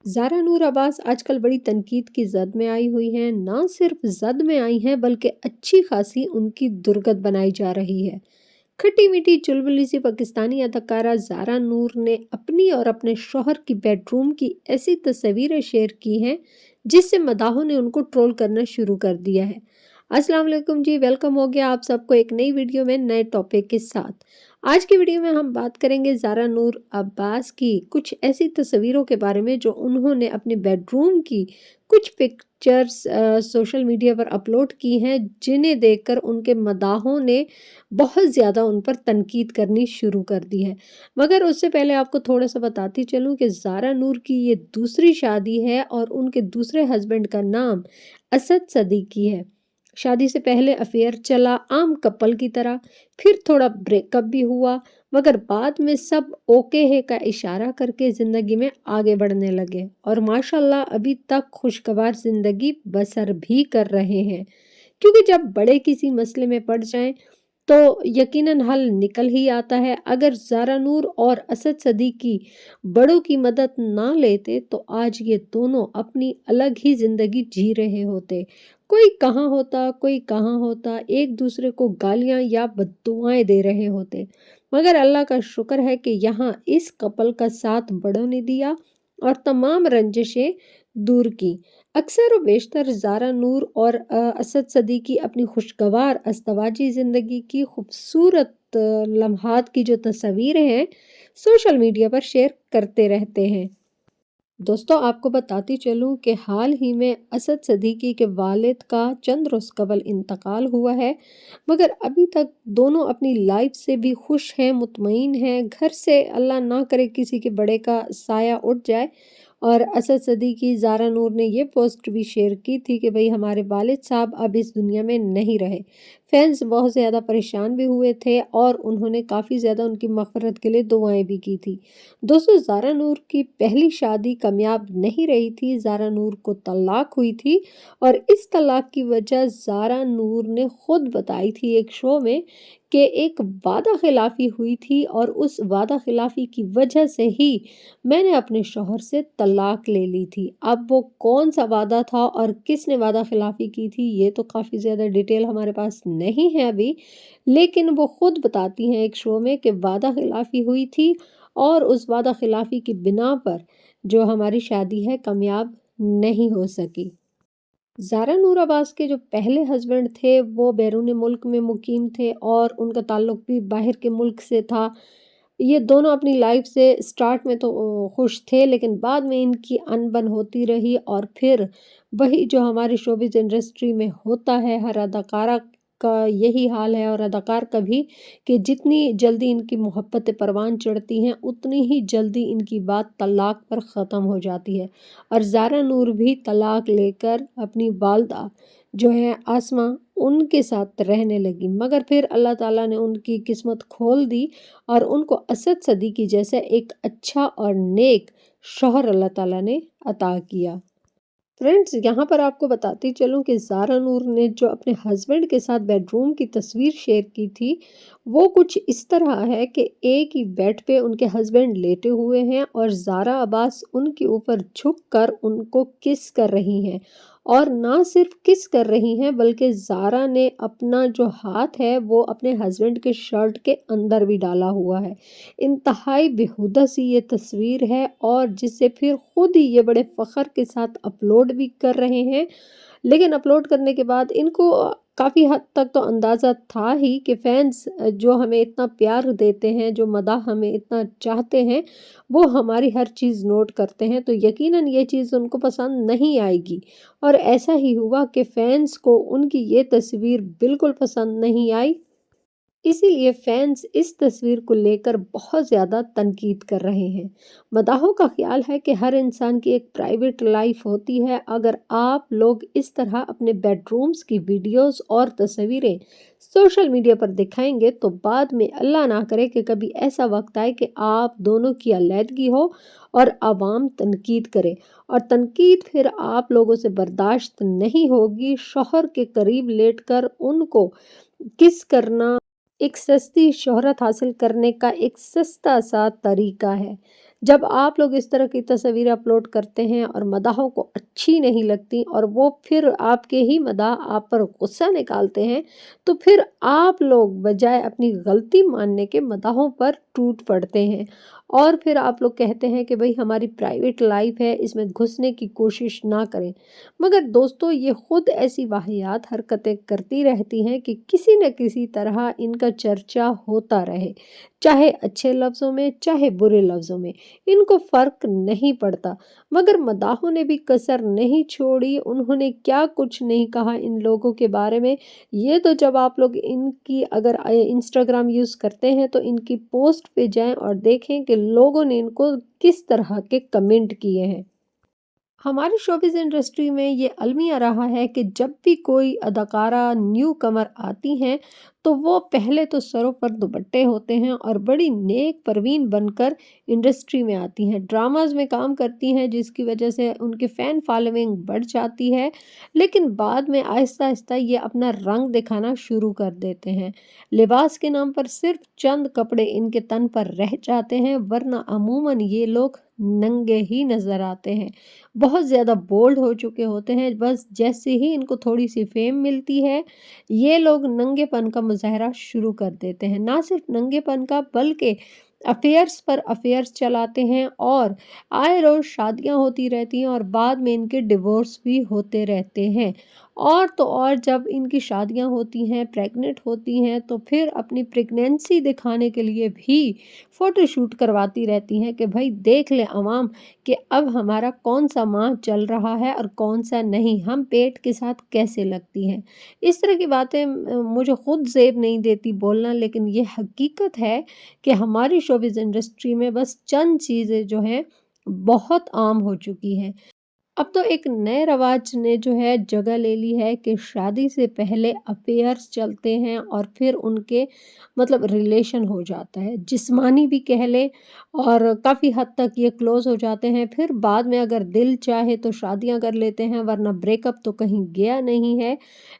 ज़ारा नूर अब्बास आजकल बड़ी तनकीद की ज़द में आई हुई हैं। ना सिर्फ ज़द में आई हैं बल्कि अच्छी खासी उनकी दुर्गत बनाई जा रही है। खट्टी मीठी चुलबुली सी पाकिस्तानी अदाकारा ज़ारा नूर ने अपनी और अपने शौहर की बेडरूम की ऐसी तस्वीरें शेयर की हैं जिससे मदाहों ने उनको ट्रोल करना शुरू कर दिया है। अस्सलाम वालेकुम जी, वेलकम हो गया आप सबको एक नई वीडियो में नए टॉपिक के साथ। आज की वीडियो में हम बात करेंगे ज़ारा नूर अब्बास की कुछ ऐसी तस्वीरों के बारे में जो उन्होंने अपने बेडरूम की कुछ पिक्चर्स सोशल मीडिया पर अपलोड की हैं, जिन्हें देखकर उनके मदाहों ने बहुत ज़्यादा उन पर तनकीद करनी शुरू कर दी है। मगर उससे पहले आपको थोड़ा सा बताती चलूँ कि ज़ारा नूर की ये दूसरी शादी है और उनके दूसरे हस्बैंड का नाम असद सदीकी है। शादी से पहले अफेयर चला आम कपल की तरह, फिर थोड़ा ब्रेकअप भी हुआ, मगर बाद में सब ओके है का इशारा करके ज़िंदगी में आगे बढ़ने लगे और माशाल्लाह अभी तक खुशगवार ज़िंदगी बसर भी कर रहे हैं। क्योंकि जब बड़े किसी मसले में पड़ जाएं तो यकीनन हल निकल ही आता है। अगर ज़ारा नूर और असद सदीकी बड़ों की मदद ना लेते तो आज ये दोनों अपनी अलग ही ज़िंदगी जी रहे होते। कोई कहाँ होता, कोई कहाँ होता, एक दूसरे को गालियाँ या बद्दुआएं दे रहे होते। मगर अल्लाह का शुक्र है कि यहाँ इस कपल का साथ बड़ों ने दिया और तमाम रंजिशें दूर की। अक्सर व बेशतर ज़ारा नूर और असद सदीकी अपनी खुशगवार अज़दवाजी ज़िंदगी की खूबसूरत लम्हात की जो तस्वीरें हैं सोशल मीडिया पर शेयर करते रहते हैं। दोस्तों, आपको बताती चलूं कि हाल ही में असद सदीकी के वालिद का चंद रोज़ कबल इंतकाल हुआ है, मगर अभी तक दोनों अपनी लाइफ से भी खुश हैं, मुतमईन हैं। घर से अल्लाह ना करे किसी के बड़े का साया उठ जाए। और असद सदीकी ज़ारा नूर ने ये पोस्ट भी शेयर की थी कि भाई हमारे वालिद साहब अब इस दुनिया में नहीं रहे। फैंस बहुत ज़्यादा परेशान भी हुए थे और उन्होंने काफ़ी ज़्यादा उनकी मग़फ़िरत के लिए दुआएं भी की थी। दोस्तों, ज़ारा नूर की पहली शादी कामयाब नहीं रही थी। ज़ारा नूर को तलाक हुई थी और इस तलाक की वजह ज़ारा नूर ने खुद बताई थी एक शो में कि एक वादा खिलाफ़ी हुई थी और उस वादा खिलाफ़ी की वजह से ही मैंने अपने शौहर से तलाक ले ली थी। अब वो कौन सा वादा था और किसने वादा खिलाफ़ी की थी, ये तो काफ़ी ज़्यादा डिटेल हमारे पास नहीं है अभी, लेकिन वो खुद बताती हैं एक शो में कि वादा खिलाफ़ी हुई थी और उस वादा खिलाफ़ी की बिना पर जो हमारी शादी है कामयाब नहीं हो सकी। ज़ारा नूर अब्बास के जो पहले हस्बैंड थे वो बैरून मुल्क में मुकीम थे और उनका ताल्लुक भी बाहर के मुल्क से था। ये दोनों अपनी लाइफ से स्टार्ट में तो खुश थे, लेकिन बाद में इनकी अनबन होती रही और फिर वही जो हमारी शोबिज़ इंडस्ट्री में होता है, हर अदाकारा का यही हाल है और अदाकार का भी, कि जितनी जल्दी इनकी मोहब्बतें परवान चढ़ती हैं उतनी ही जल्दी इनकी बात तलाक पर ख़त्म हो जाती है। और ज़ारा नूर भी तलाक लेकर अपनी वालदा जो है आसमा उनके साथ रहने लगी, मगर फिर अल्लाह ताला ने उनकी किस्मत खोल दी और उनको असद सदीकी जैसा एक अच्छा और नेक शौहर अल्लाह ताला ने अता किया। फ्रेंड्स, यहाँ पर आपको बताती चलूँ कि ज़ारा नूर ने जो अपने हस्बैंड के साथ बेडरूम की तस्वीर शेयर की थी, वो कुछ इस तरह है कि एक ही बेड पे उनके हस्बैंड लेटे हुए हैं और ज़ारा अब्बास उनके ऊपर झुककर उनको किस कर रही हैं। और ना सिर्फ किस कर रही हैं बल्कि ज़ारा ने अपना जो हाथ है वो अपने हस्बैंड के शर्ट के अंदर भी डाला हुआ है। इंतहाई बेहुदा सी ये तस्वीर है और जिसे फिर खुद ही ये बड़े फ़ख्र के साथ अपलोड भी कर रहे हैं। लेकिन अपलोड करने के बाद इनको काफ़ी हद तक तो अंदाज़ा था ही कि फैंस जो हमें इतना प्यार देते हैं, जो मदाह हमें इतना चाहते हैं, वो हमारी हर चीज़ नोट करते हैं, तो यकीनन ये चीज़ उनको पसंद नहीं आएगी। और ऐसा ही हुआ कि फैंस को उनकी ये तस्वीर बिल्कुल पसंद नहीं आई। इसीलिए फैंस इस तस्वीर को लेकर बहुत ज़्यादा तनकीद कर रहे हैं। मदाहों का ख्याल है कि हर इंसान की एक प्राइवेट लाइफ होती है। अगर आप लोग इस तरह अपने बेडरूम्स की वीडियोस और तस्वीरें सोशल मीडिया पर दिखाएंगे तो बाद में अल्लाह ना करे कि कभी ऐसा वक्त आए कि आप दोनों की अलहदगी हो और आवाम तनकीद करे और तनकीद फिर आप लोगों से बर्दाश्त नहीं होगी। शौहर के करीब लेटकर उनको किस करना एक सस्ती शोहरत हासिल करने का एक सस्ता सा तरीका है। जब आप लोग इस तरह की तस्वीरें अपलोड करते हैं और मदाहों को अच्छी नहीं लगती और वो फिर आपके ही मदाह आप पर गुस्सा निकालते हैं, तो फिर आप लोग बजाय अपनी गलती मानने के मदाहों पर टूट पड़ते हैं और फिर आप लोग कहते हैं कि भाई हमारी प्राइवेट लाइफ है, इसमें घुसने की कोशिश ना करें। मगर दोस्तों, ये खुद ऐसी वाहियात हरकतें करती रहती हैं कि किसी न किसी तरह इनका चर्चा होता रहे, चाहे अच्छे लफ्ज़ों में चाहे बुरे लफ्ज़ों में, इनको फ़र्क नहीं पड़ता। मगर मदाहों ने भी कसर नहीं छोड़ी, उन्होंने क्या कुछ नहीं कहा इन लोगों के बारे में। ये तो जब आप लोग इनकी अगर इंस्टाग्राम यूज़ करते हैं तो इनकी पोस्ट पे जाएं और देखें कि लोगों ने इनको किस तरह के कमेंट किए हैं। हमारी शोबिज़ इंडस्ट्री में ये अलमिया रहा है कि जब भी कोई अदाकारा न्यू कमर आती हैं, तो वो पहले तो सरों पर दुपट्टे होते हैं और बड़ी नेक परवीन बनकर इंडस्ट्री में आती हैं, ड्रामाज में काम करती हैं, जिसकी वजह से उनकी फ़ैन फॉलोइंग बढ़ जाती है। लेकिन बाद में आहिस्ता आहिस्ता ये अपना रंग दिखाना शुरू कर देते हैं। लिबास के नाम पर सिर्फ चंद कपड़े इनके तन पर रह जाते हैं, वरना अमूमन ये लोग नंगे ही नज़र आते हैं। बहुत ज़्यादा बोल्ड हो चुके होते हैं, बस जैसे ही इनको थोड़ी सी फेम मिलती है, ये लोग नंगेपन का मुजाहरा शुरू कर देते हैं। ना सिर्फ नंगेपन का, बल्कि अफेयर्स पर अफेयर्स चलाते हैं और आए रोज़ शादियां होती रहती हैं और बाद में इनके डिवोर्स भी होते रहते हैं। और तो और जब इनकी शादियां होती हैं, प्रेग्नेंट होती हैं, तो फिर अपनी प्रेगनेंसी दिखाने के लिए भी फ़ोटोशूट करवाती रहती हैं कि भाई देख ले अवाम कि अब हमारा कौन सा माह चल रहा है और कौन सा नहीं, हम पेट के साथ कैसे लगती हैं। इस तरह की बातें मुझे खुद ज़ेब नहीं देती बोलना, लेकिन ये हकीकत है कि हमारी शोबिज़ इंडस्ट्री में बस चंद चीज़ें जो हैं बहुत आम हो चुकी हैं। अब तो एक नए रवाज ने जो है जगह ले ली है कि शादी से पहले अफेयर्स चलते हैं और फिर उनके मतलब रिलेशन हो जाता है, जिस्मानी भी कह लें, और काफ़ी हद तक ये क्लोज हो जाते हैं। फिर बाद में अगर दिल चाहे तो शादियां कर लेते हैं, वरना ब्रेकअप तो कहीं गया नहीं है।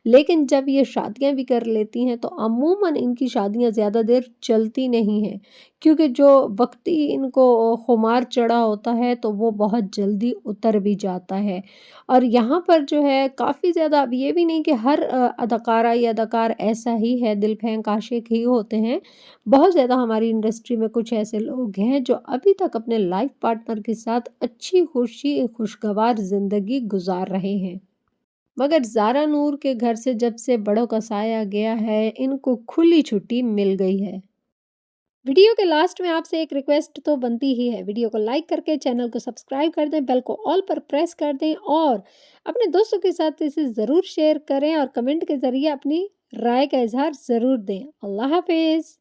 लेकिन जब ये शादियां भी कर लेती हैं तो अमूमन इनकी शादियां ज़्यादा देर चलती नहीं हैं, क्योंकि जो वक़्ती इनको खुमार चढ़ा होता है तो वो बहुत जल्दी उतर भी जाता है। और यहाँ पर जो है काफ़ी ज़्यादा, अब ये भी नहीं कि हर अदाकारा या अदाकार ऐसा ही है, दिल फेंक आशिक ही होते हैं। बहुत ज़्यादा हमारी इंडस्ट्री में कुछ ऐसे लोग हैं जो अभी तक अपने लाइफ़ पार्टनर के साथ अच्छी खुशी खुशगवार ज़िंदगी गुज़ार रहे हैं। मगर ज़ारा नूर के घर से जब से बड़ों का साया गया है, इनको खुली छुट्टी मिल गई है। वीडियो के लास्ट में आपसे एक रिक्वेस्ट तो बनती ही है, वीडियो को लाइक करके चैनल को सब्सक्राइब कर दें, बेल को ऑल पर प्रेस कर दें और अपने दोस्तों के साथ इसे ज़रूर शेयर करें और कमेंट के ज़रिए अपनी राय का इजहार ज़रूर दें। अल्लाह हाफिज़।